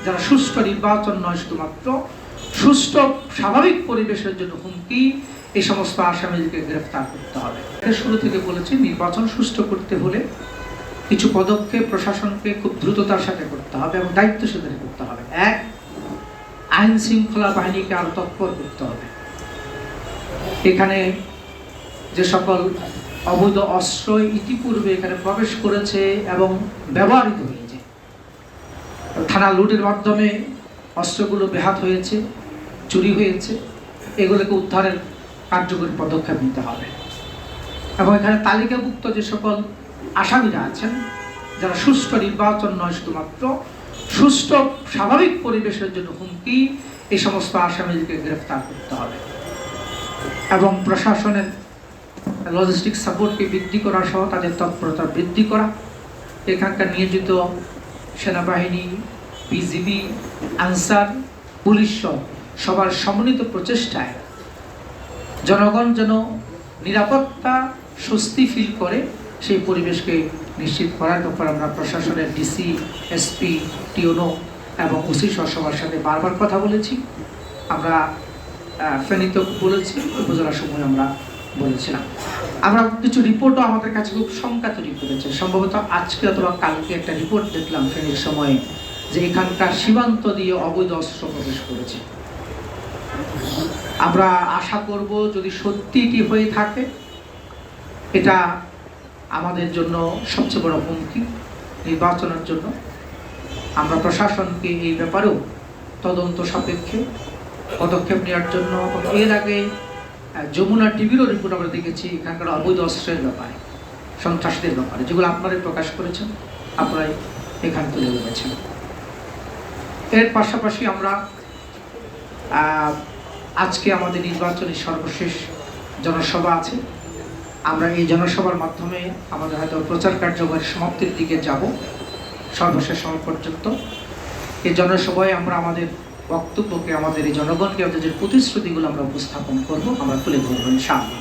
যারা সুষ্ঠু নির্বাচন নয়, শুধুমাত্র সুষ্ঠু স্বাভাবিক পরিবেশের জন্য হুমকি, এই সমস্ত আসামিদেরকে গ্রেফতার করতে হবে। শুরু থেকে বলেছি, নির্বাচন সুষ্ঠু করতে হলে কিছু পদক্ষেপ প্রশাসনকে খুব দ্রুততার সাথে করতে হবে এবং দায়িত্বশীল করতে হবে। এক, আইন শৃঙ্খলা বাহিনীকে আরো তৎপর করতে হবে। এখানে যে সকল অবৈধ অস্ত্র ইতিপূর্বে এখানে প্রবেশ করেছে এবং ব্যবহৃত হয়েছে, থানা লুটের মাধ্যমে অস্ত্রগুলো বেহাত হয়েছে, চুরি হয়েছে, এগুলোকে উদ্ধারের কার্যকরী পদক্ষেপ নিতে হবে। এবং এখানে তালিকাভুক্ত যে সকল আসামিরা আছেন, যারা সুষ্ঠু নির্বাচন নয়, শুধুমাত্র সুষ্ঠু স্বাভাবিক পরিবেশের জন্য হুমকি, এই সমস্ত আসামিদেরকে গ্রেফতার করতে হবে এবং প্রশাসনের লজিস্টিক সাপোর্টকে বৃদ্ধি করা সহ তাদের তৎপরতা বৃদ্ধি করা, এখানকার নিয়োজিত সেনাবাহিনী, বিজিবি, আনসার, পুলিশ সহ সবার সমন্বিত প্রচেষ্টায় জনগণ যেন নিরাপত্তা, স্বস্তি ফিল করে, সেই পরিবেশকে নিশ্চিত করার ব্যাপারে আমরা প্রশাসনের ডিসি, এসপি, টিওনো এবং ওসি সবার সাথে বারবার কথা বলেছি। আমরা ফেনীতে বলেছি, উপজেলার সময় আমরা বলেছিলাম। আমরা কিছু রিপোর্টও আমাদের কাছে খুব শঙ্কা তৈরি করেছে। সম্ভবত আজকে অথবা কালকে একটা রিপোর্ট দেখলাম ফেনীর সময়ে, যে এখানকার সীমান্ত দিয়ে অবৈধ অস্ত্র প্রবেশ করেছে। আমরা আশা করব যদি সত্যি এটি হয়ে থাকে, এটা আমাদের জন্য সবচেয়ে বড় হুমকি নির্বাচনের জন্য। আমরা প্রশাসনকে এই ব্যাপারেও তদন্ত সাপেক্ষে পদক্ষেপ নেওয়ার জন্য, এর আগে যমুনা টিভিরও রিপোর্ট আমরা দেখেছি এখানকার অবৈধ অস্ত্রের ব্যাপারে, সন্ত্রাসীদের ব্যাপারে, যেগুলো আপনারাই প্রকাশ করেছেন, আপনারাই এখানে তুলে ধরেছেন। এর পাশাপাশি আমরা আজকে আমাদের নির্বাচনী সর্বশেষ জনসভা আছে। আমরা এই জনসভার মাধ্যমে আমাদের হয়তো প্রচার কার্যক্রমের সমাপ্তির দিকে যাব, সর্বশেষ সময় পর্যন্ত। এই জনসভায় আমরা আমাদের বক্তব্যকে, আমাদের এই জনগণকে, আমাদের যে প্রতিশ্রুতিগুলো আমরা উপস্থাপন করব, আমরা তুলে ধরবো ইনশাআল্লাহ।